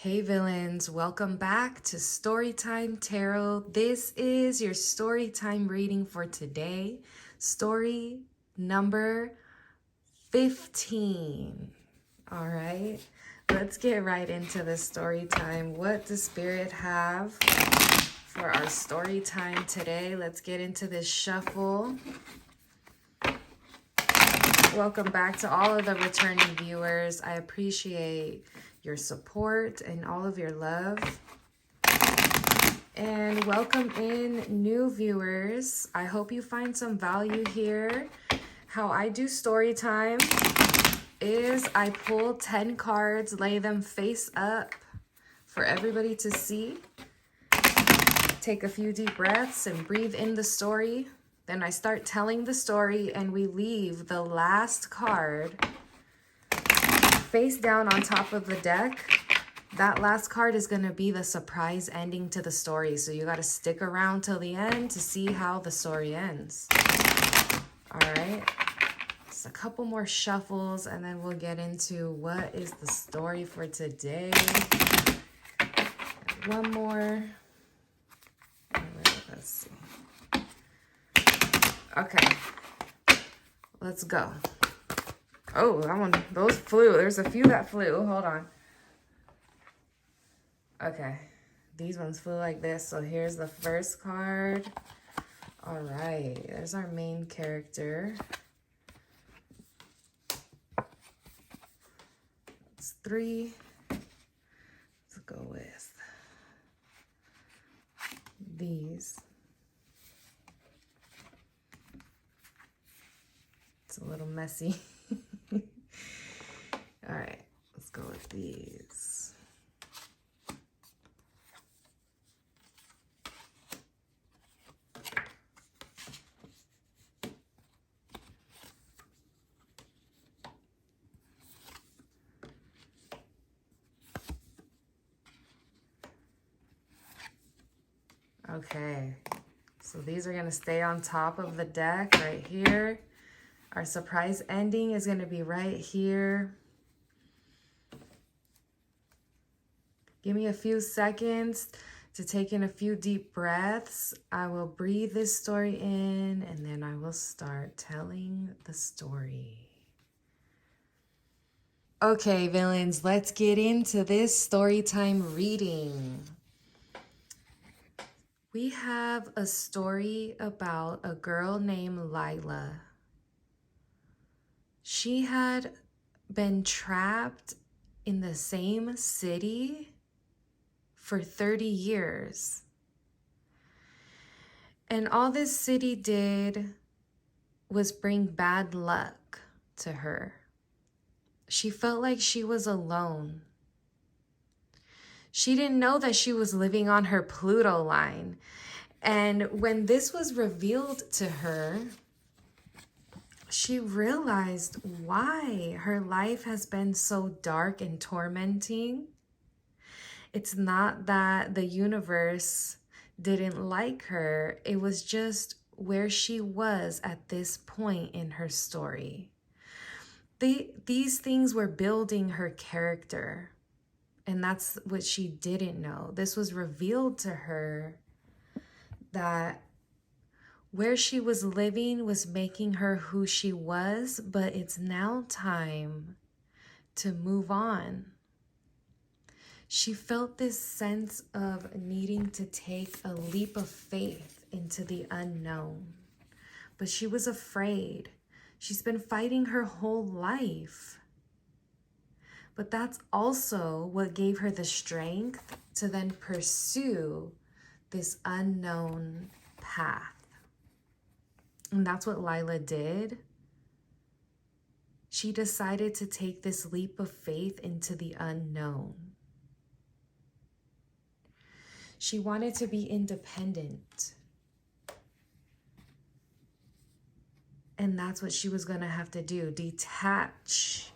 Hey villains, welcome back to Storytime Tarot. This is your Storytime reading for today. Story number 15. All right, let's get right into the story time. What does Spirit have for our story time today? Let's get into this shuffle. Welcome back to all of the returning viewers. I appreciate your support and all of your love. And welcome in new viewers. I hope you find some value here. How I do story time is I pull 10 cards, lay them face up for everybody to see. Take a few deep breaths and breathe in the story. Then I start telling the story and we leave the last card face down on top of the deck. That last card is going to be the surprise ending to the story. So you got to stick around till the end to see how the story ends. All right. Just a couple more shuffles and then we'll get into what is the story for today. One more. All right, let's see. Okay. Let's go. Oh, that one, those flew. There's a few that flew. Hold on. Okay. These ones flew like this. So here's the first card. All right. There's our main character. It's 3. Let's go with these. It's a little messy. All right, let's go with these. Okay, so these are gonna stay on top of the deck right here. Our surprise ending is gonna be right here. Give me a few seconds to take in a few deep breaths. I will breathe this story in and then I will start telling the story. Okay, villains, let's get into this story time reading. We have a story about a girl named Lila. She had been trapped in the same city for 30 years. And all this city did was bring bad luck to her. She felt like she was alone. She didn't know that she was living on her Pluto line. And when this was revealed to her, she realized why her life has been so dark and tormenting. It's not that the universe didn't like her. It was just where she was at this point in her story. These things were building her character. And that's what she didn't know. This was revealed to her that where she was living was making her who she was, but it's now time to move on. She felt this sense of needing to take a leap of faith into the unknown, but she was afraid. She's been fighting her whole life. But that's also what gave her the strength to then pursue this unknown path. And that's what Lila did. She decided to take this leap of faith into the unknown. She wanted to be independent. And that's what she was going to have to do, detach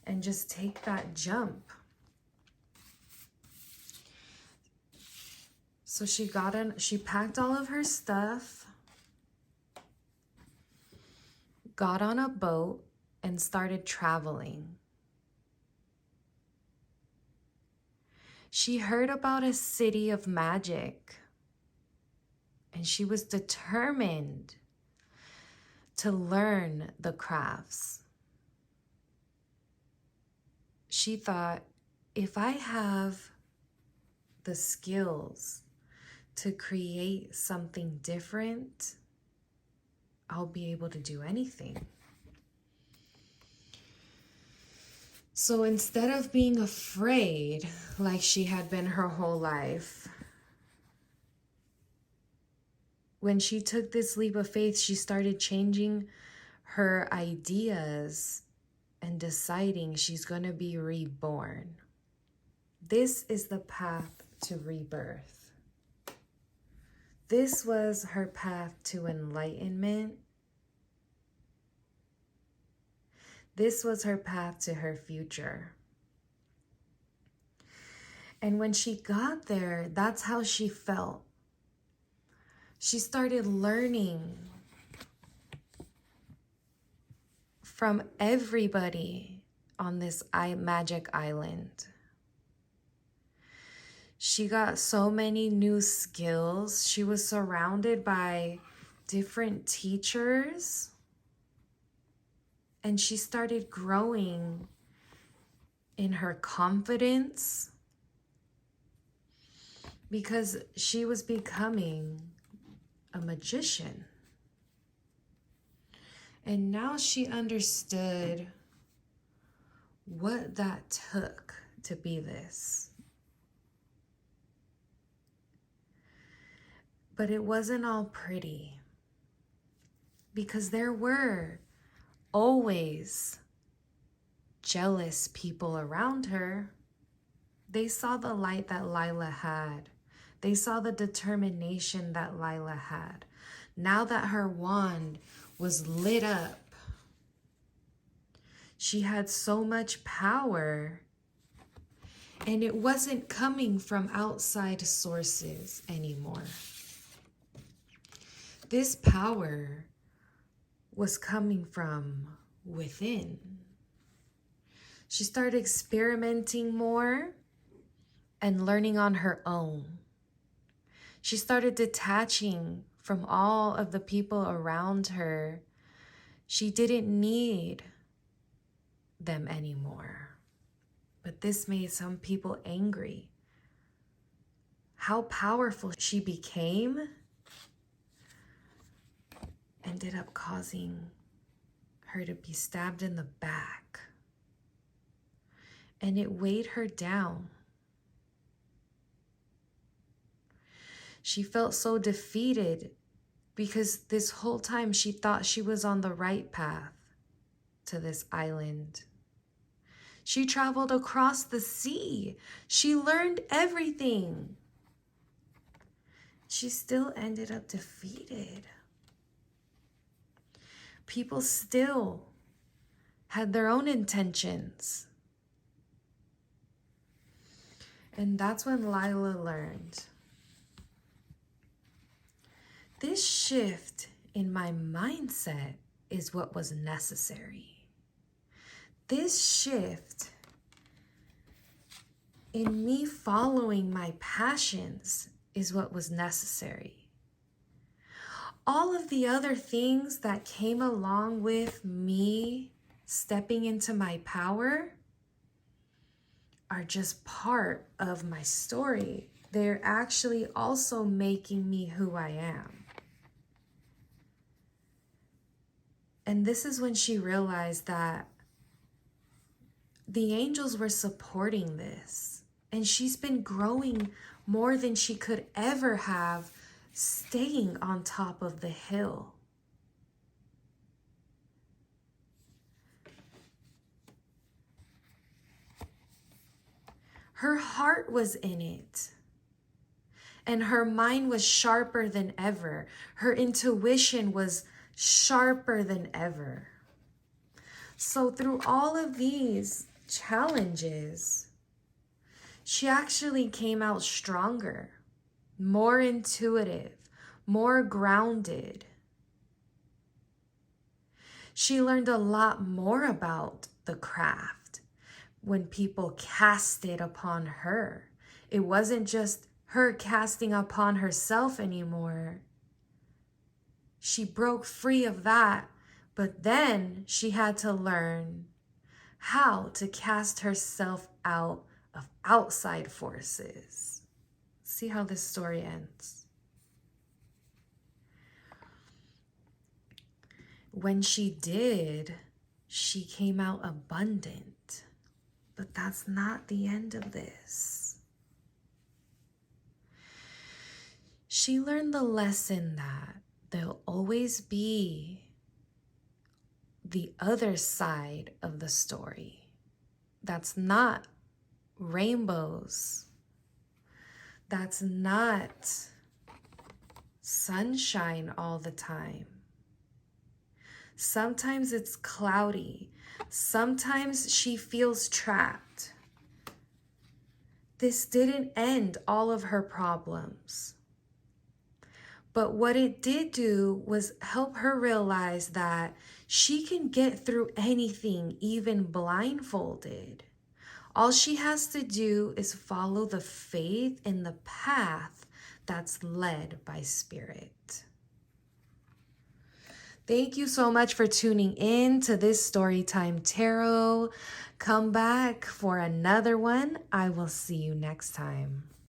and just take that jump. So she packed all of her stuff, got on a boat, and started traveling. She heard about a city of magic, and she was determined to learn the crafts. She thought, if I have the skills to create something different, I'll be able to do anything. So instead of being afraid like she had been her whole life, when she took this leap of faith, she started changing her ideas and deciding she's going to be reborn. This is the path to rebirth. This was her path to enlightenment. This was her path to her future. And when she got there, that's how she felt. She started learning from everybody on this magic island. She got so many new skills. She was surrounded by different teachers. And she started growing in her confidence because she was becoming a magician. And now she understood what that took to be this. But it wasn't all pretty, because there were always jealous people around her. They saw the light that Lila had. They saw the determination that Lila had. Now that her wand was lit up, she had so much power, and it wasn't coming from outside sources anymore. This power was coming from within. She started experimenting more and learning on her own. She started detaching from all of the people around her. She didn't need them anymore. But this made some people angry. How powerful she became ended up causing her to be stabbed in the back. And it weighed her down. She felt so defeated because this whole time she thought she was on the right path to this island. She traveled across the sea. She learned everything. She still ended up defeated. People still had their own intentions. And that's when Lila learned. This shift in my mindset is what was necessary. This shift in me following my passions is what was necessary. All of the other things that came along with me stepping into my power are just part of my story. They're actually also making me who I am. And this is when she realized that the angels were supporting this. And she's been growing more than she could ever have, staying on top of the hill. Her heart was in it. And her mind was sharper than ever. Her intuition was sharper than ever. So through all of these challenges, she actually came out stronger, more intuitive, more grounded. She learned a lot more about the craft when people cast it upon her. It wasn't just her casting upon herself anymore. She broke free of that, but then she had to learn how to cast herself out of outside forces. See how this story ends. When she did, she came out abundant. But that's not the end of this. She learned the lesson that there'll always be the other side of the story. That's not rainbows. That's not sunshine all the time. Sometimes it's cloudy. Sometimes she feels trapped. This didn't end all of her problems. But what it did do was help her realize that she can get through anything, even blindfolded. All she has to do is follow the faith in the path that's led by Spirit. Thank you so much for tuning in to this Storytime Tarot. Come back for another one. I will see you next time.